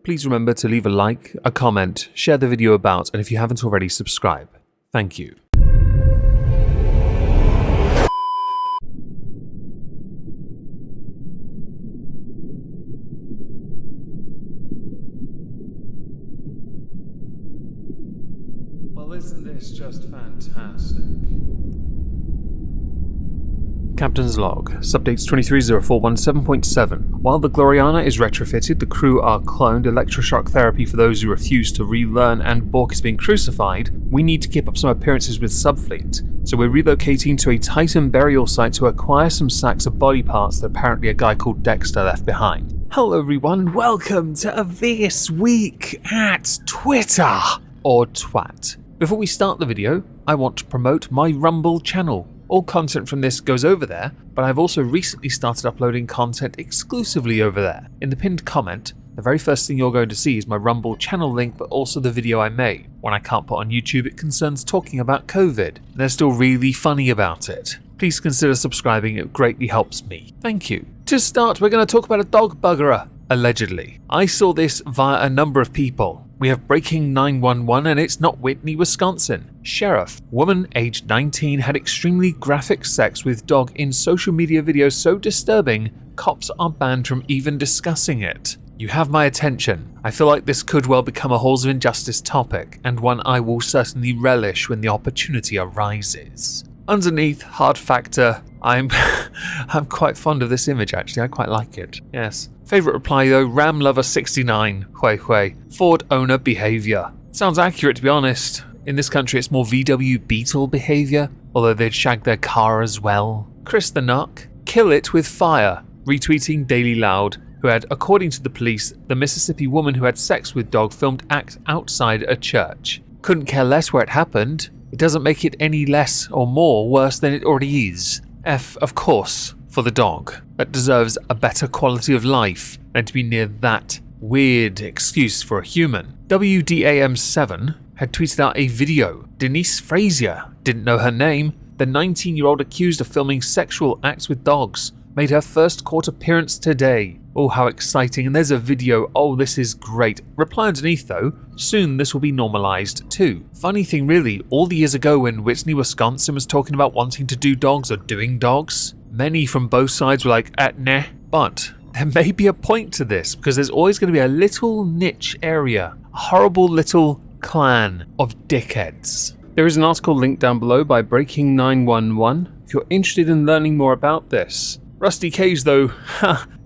please remember to leave a like, a comment, share the video about, and if you haven't already, subscribe. Thank you. Well, isn't this just fantastic? Captain's log. Subdates 230417.7. While the Gloriana is retrofitted, the crew are cloned, electroshock therapy for those who refuse to relearn, and Bork is being crucified, we need to keep up some appearances with Subfleet. So we're relocating to a Titan burial site to acquire some sacks of body parts that apparently a guy called Dexter left behind. Hello everyone, welcome to This Week at Twitter, or Twat. Before we start the video, I want to promote my Rumble channel. All content from this goes over there, but I've also recently started uploading content exclusively over there. In the pinned comment, the very first thing you're going to see is my Rumble channel link, but also the video I made. One I can't put on YouTube, it concerns talking about COVID, and they're still really funny about it. Please consider subscribing, it greatly helps me. Thank you. To start, we're going to talk about a dog buggerer, allegedly. I saw this via a number of people. We have breaking 911 and it's not Whitney, Wisconsin. Sheriff. Woman aged 19 had extremely graphic sex with dog in social media videos so disturbing, cops are banned from even discussing it. You have my attention. I feel like this could well become a Halls of Injustice topic, and one I will certainly relish when the opportunity arises. Underneath, hard factor, I'm quite fond of this image actually, I quite like it, yes. Favourite reply though, Ram Lover 69, Hui, Ford owner behaviour. Sounds accurate to be honest. In this country it's more VW Beetle behaviour, although they'd shag their car as well. Chris the Knock, kill it with fire, retweeting Daily Loud, who had, according to the police, the Mississippi woman who had sex with dog filmed act outside a church. Couldn't care less where it happened. It doesn't make it any less or more worse than it already is. F, of course, for the dog. That deserves a better quality of life than to be near that weird excuse for a human. WDAM7 had tweeted out a video. Denise Frazier, didn't know her name, the 19-year-old accused of filming sexual acts with dogs, made her first court appearance today. Oh, how exciting, and there's a video, oh this is great. Reply underneath though, soon this will be normalized too. Funny thing really, all the years ago when Whitney, Wisconsin was talking about wanting to do dogs or doing dogs, many from both sides were like, nah. But there may be a point to this, because there's always going to be a little niche area, a horrible little clan of dickheads. There is an article linked down below by Breaking 911 if you're interested in learning more about this. Rusty Cage though,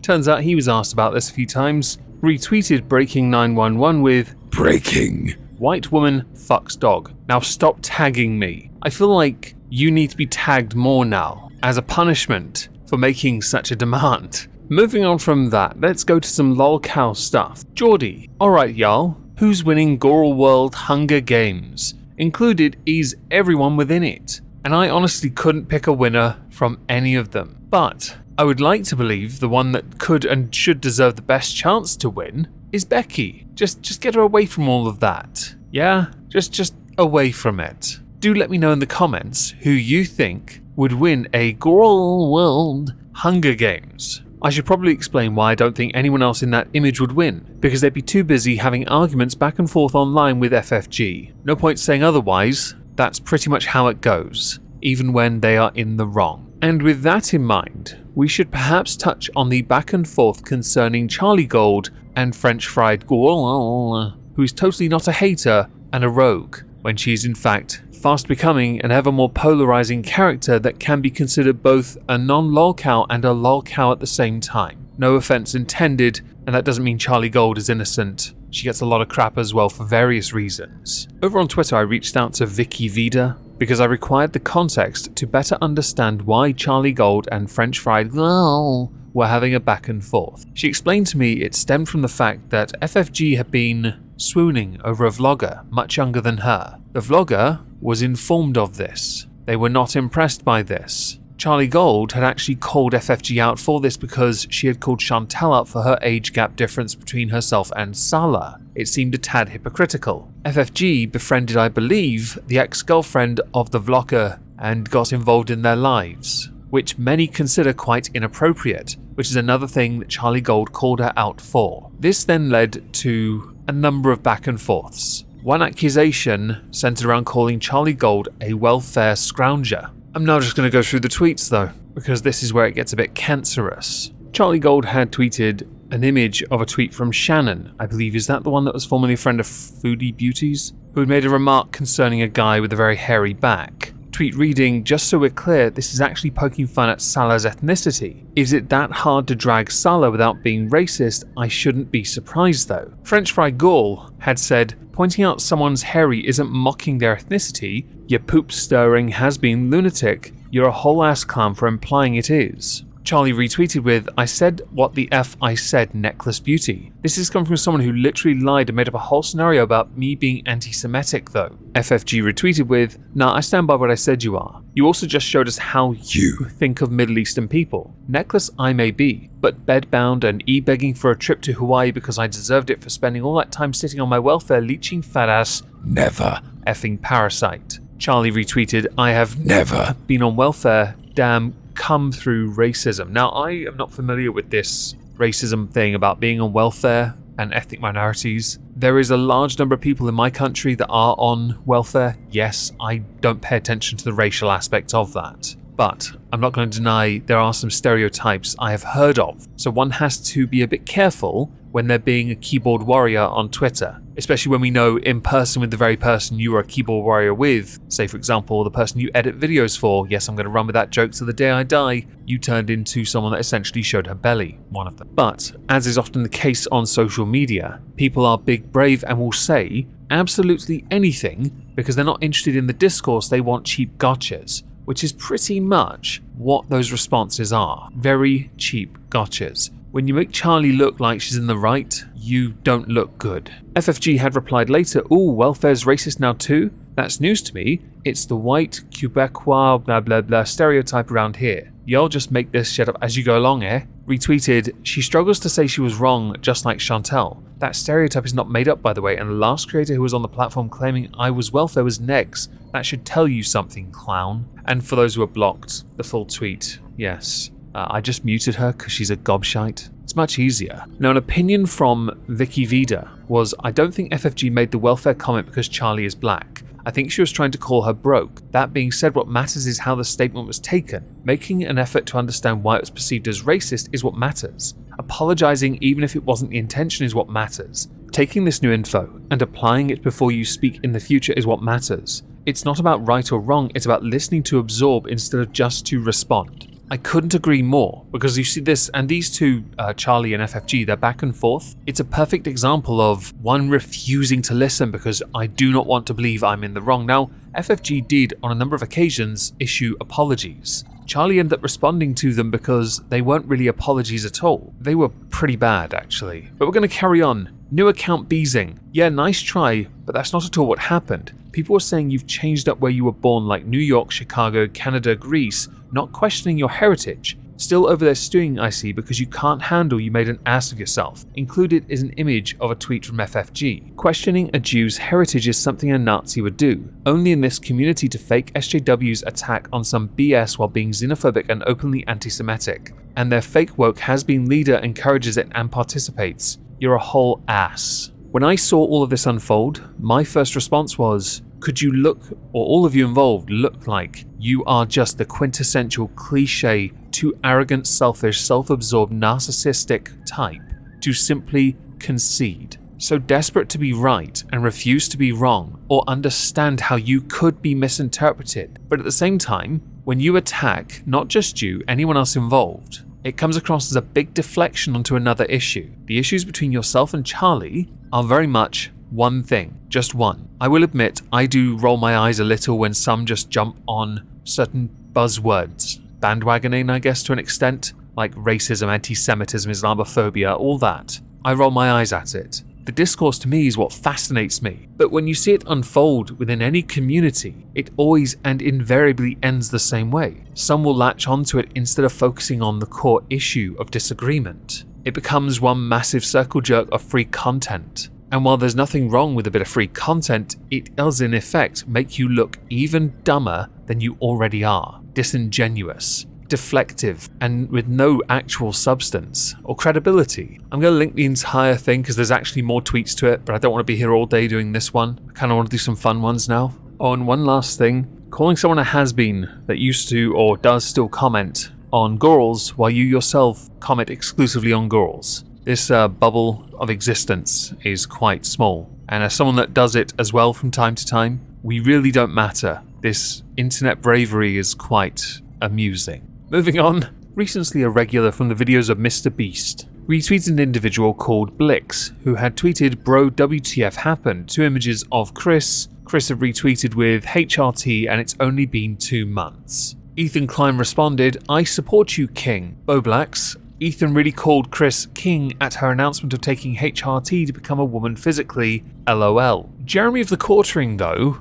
turns out he was asked about this a few times, retweeted Breaking 911 with, breaking, white woman fucks dog. Now stop tagging me. I feel like you need to be tagged more now, as a punishment for making such a demand. Moving on from that, let's go to some lolcow stuff. Geordie, alright y'all, who's winning Goral World Hunger Games? Included is everyone within it, and I honestly couldn't pick a winner from any of them. But I would like to believe the one that could and should deserve the best chance to win is Becky. Just get her away from all of that. Yeah, just away from it. Do let me know in the comments who you think would win a Goral World Hunger Games. I should probably explain why I don't think anyone else in that image would win, because they'd be too busy having arguments back and forth online with FFG. No point saying otherwise, that's pretty much how it goes, even when they are in the wrong. And with that in mind, we should perhaps touch on the back and forth concerning Charlie Gold and French Fried Girl, who is totally not a hater and a rogue, when she is in fact fast becoming an ever more polarizing character that can be considered both a non-lolcow and a lolcow at the same time. No offense intended, and that doesn't mean Charlie Gold is innocent. She gets a lot of crap as well for various reasons. Over on Twitter I reached out to Vicky Vida, because I required the context to better understand why Charlie Gold and French Fried Girl were having a back and forth. She explained to me it stemmed from the fact that FFG had been swooning over a vlogger much younger than her. The vlogger was informed of this. They were not impressed by this. Charlie Gold had actually called FFG out for this because she had called Chantal out for her age gap difference between herself and Salah. It seemed a tad hypocritical. FFG befriended, I believe, the ex-girlfriend of the vlogger and got involved in their lives. which many consider quite inappropriate, which is another thing that Charlie Gold called her out for. This then led to a number of back and forths. One accusation centered around calling Charlie Gold a welfare scrounger. I'm now just going to go through the tweets though, because this is where it gets a bit cancerous. Charlie Gold had tweeted an image of a tweet from Shannon, I believe. Is that the one that was formerly a friend of Foodie Beauties? Who had made a remark concerning a guy with a very hairy back. Tweet reading, "Just so we're clear, this is actually poking fun at Salah's ethnicity. Is it that hard to drag Salah without being racist? I shouldn't be surprised though." French Fry Gaulle had said, "Pointing out someone's hairy isn't mocking their ethnicity. Your poop stirring has been lunatic. You're a whole ass clown for implying it is." Charlie retweeted with, "I said what the F I said, necklace beauty. This is coming from someone who literally lied and made up a whole scenario about me being anti-Semitic though." FFG retweeted with, "Nah, I stand by what I said you are. You also just showed us how you think of Middle Eastern people. Necklace I may be, but bedbound and e-begging for a trip to Hawaii because I deserved it for spending all that time sitting on my welfare leeching fat ass, never effing parasite." Charlie retweeted, "I have never been on welfare, damn come through racism." Now, I am not familiar with this racism thing about being on welfare and ethnic minorities. There is a large number of people in my country that are on welfare. Yes, I don't pay attention to the racial aspect of that. But I'm not going to deny there are some stereotypes I have heard of. So one has to be a bit careful when they're being a keyboard warrior on Twitter, especially when we know in person with the very person you are a keyboard warrior with. Say for example, the person you edit videos for. Yes, I'm going to run with that joke till the day I die. You turned into someone that essentially showed her belly, one of them. But as is often the case on social media, people are big brave and will say absolutely anything because they're not interested in the discourse, they want cheap gotchas. Which is pretty much what those responses are. Very cheap gotchas. When you make Charlie look like she's in the right, you don't look good. FFG had replied later, "Ooh, welfare's racist now too? That's news to me. It's the white Quebecois blah blah blah stereotype around here. Y'all just make this shit up as you go along, eh?" Retweeted, "She struggles to say she was wrong, just like Chantel. That stereotype is not made up, by the way, and the last creator who was on the platform claiming I was welfare was Negs. That should tell you something, clown." And for those who are blocked, the full tweet, yes. I just muted her because she's a gobshite. It's much easier. Now, an opinion from Vicky Vida was, "I don't think FFG made the welfare comment because Charlie is black. I think she was trying to call her broke. That being said, what matters is how the statement was taken. Making an effort to understand why it was perceived as racist is what matters. Apologizing even if it wasn't the intention is what matters. Taking this new info and applying it before you speak in the future is what matters. It's not about right or wrong, it's about listening to absorb instead of just to respond." I couldn't agree more, because you see this, and these two, Charlie and FFG, they're back and forth. It's a perfect example of one refusing to listen because I do not want to believe I'm in the wrong. Now, FFG did, on a number of occasions, issue apologies. Charlie ended up responding to them because they weren't really apologies at all. They were pretty bad, actually. But we're going to carry on. New account Beezing. Yeah, nice try, but that's not at all what happened. People were saying you've changed up where you were born, like New York, Chicago, Canada, Greece, not questioning your heritage. Still over there stewing, I see, because you can't handle you made an ass of yourself. Included is an image of a tweet from FFG. Questioning a Jew's heritage is something a Nazi would do. Only in this community to fake SJW's attack on some BS while being xenophobic and openly anti-Semitic. And their fake woke has-been leader encourages it and participates. You're a whole ass. When I saw all of this unfold, my first response was, could you look, or all of you involved, look like you are just the quintessential cliche, too arrogant, selfish, self-absorbed, narcissistic type to simply concede? So desperate to be right and refuse to be wrong, or understand how you could be misinterpreted. But at the same time, when you attack not just you, anyone else involved, it comes across as a big deflection onto another issue. The issues between yourself and Charlie are very much one thing, just one. I will admit, I do roll my eyes a little when some just jump on certain buzzwords. Bandwagoning, I guess, to an extent, like racism, anti-Semitism, Islamophobia, all that. I roll my eyes at it. The discourse to me is what fascinates me. But when you see it unfold within any community, it always and invariably ends the same way. Some will latch onto it instead of focusing on the core issue of disagreement. It becomes one massive circle jerk of free content. And while there's nothing wrong with a bit of free content, it does in effect make you look even dumber than you already are. Disingenuous. deflective and with no actual substance or credibility. I'm going to link the entire thing because there's actually more tweets to it, but I don't want to be here all day doing this one. I kind of want to do some fun ones now. Oh, and one last thing. Calling someone a has-been that used to or does still comment on girls while you yourself comment exclusively on girls. This bubble of existence is quite small, and as someone that does it as well from time to time, we really don't matter. This internet bravery is quite amusing. Moving on, recently a regular from the videos of Mr. Beast retweeted an individual called Blix, who had tweeted "Bro, WTF happened?" 2 images of Chris. Chris had retweeted with HRT and it's only been 2 months. Ethan Klein responded, "I support you, King." Boblax, Ethan really called Chris King at her announcement of taking HRT to become a woman physically, LOL. Jeremy of the Quartering though,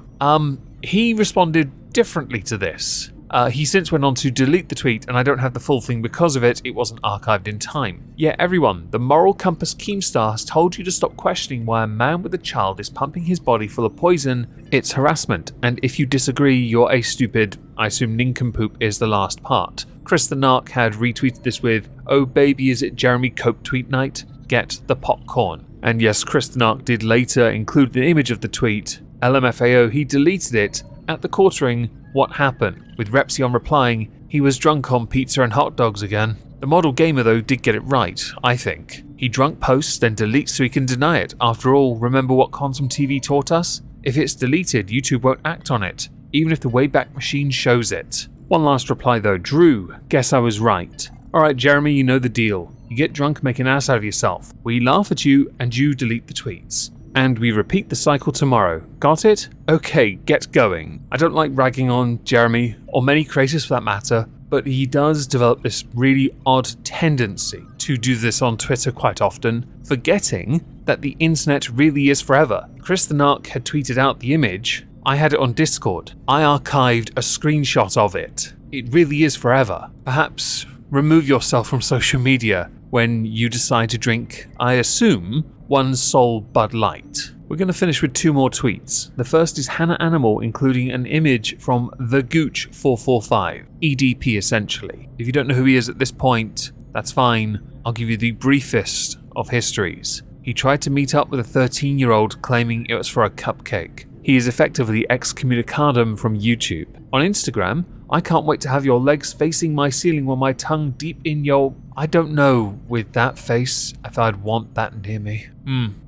he responded differently to this. He since went on to delete the tweet, and I don't have the full thing because of it wasn't archived in time. Yeah, everyone, the Moral Compass Keemstar has told you to stop questioning why a man with a child is pumping his body full of poison. It's harassment, and if you disagree, you're a stupid, I assume nincompoop is the last part. Chris the Narc had retweeted this with, "Oh baby, is it Jeremy Cope tweet night? Get the popcorn." And yes, Chris the Narc did later include the image of the tweet. LMFAO, he deleted it. At the Quartering, what happened? With Repsion replying, "He was drunk on pizza and hot dogs again." The model gamer though did get it right, I think. He drunk posts, then deletes so he can deny it. After all, remember what Quantum TV taught us? If it's deleted, YouTube won't act on it, even if the Wayback Machine shows it. One last reply though, Drew, guess I was right. Alright Jeremy, you know the deal. You get drunk, make an ass out of yourself. We laugh at you and you delete the tweets. And we repeat the cycle tomorrow. Got it? Okay, get going. I don't like ragging on Jeremy, or many creators for that matter, but he does develop this really odd tendency to do this on Twitter quite often, forgetting that the internet really is forever. Chris the Narc had tweeted out the image. I had it on Discord. I archived a screenshot of it. It really is forever. Perhaps remove yourself from social media when you decide to drink, I assume, one Sol Bud Light. We're going to finish with 2 more tweets. The first is Hannah Animal, including an image from The Gooch 445, EDP essentially. If you don't know who he is at this point, that's fine. I'll give you the briefest of histories. He tried to meet up with a 13-year-old claiming it was for a cupcake. He is effectively excommunicadum from YouTube. On Instagram, I can't wait to have your legs facing my ceiling while my tongue deep in your... I don't know with that face if I'd want that near me.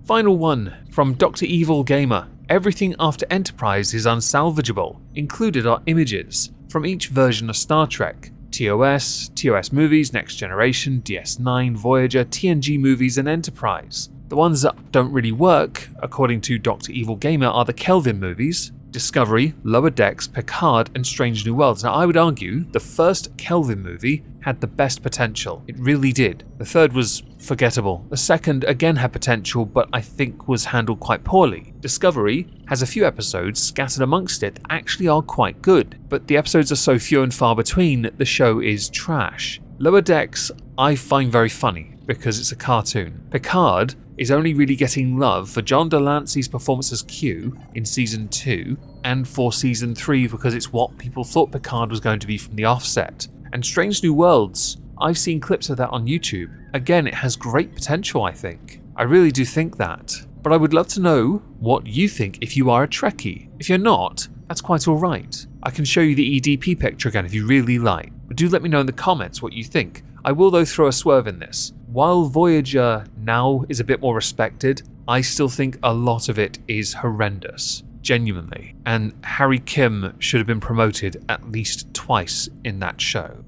Final one from Dr. Evil Gamer. Everything after Enterprise is unsalvageable. Included are images from each version of Star Trek. TOS, TOS movies, Next Generation, DS9, Voyager, TNG movies and Enterprise. The ones that don't really work, according to Dr. Evil Gamer, are the Kelvin movies, Discovery, Lower Decks, Picard, and Strange New Worlds. Now I would argue the first Kelvin movie had the best potential. It really did. The third was forgettable. The second again had potential, but I think was handled quite poorly. Discovery has a few episodes scattered amongst it that actually are quite good, but the episodes are so few and far between that the show is trash. Lower Decks I find very funny because it's a cartoon. Picard is only really getting love for John Delancey's performance as Q in Season 2 and for Season 3 because it's what people thought Picard was going to be from the offset. And Strange New Worlds, I've seen clips of that on YouTube. Again, it has great potential, I think. I really do think that. But I would love to know what you think if you are a Trekkie. If you're not, that's quite alright. I can show you the EDP picture again if you really like. But do let me know in the comments what you think. I will though throw a swerve in this. While Voyager now is a bit more respected, I still think a lot of it is horrendous. Genuinely. And Harry Kim should have been promoted at least twice in that show.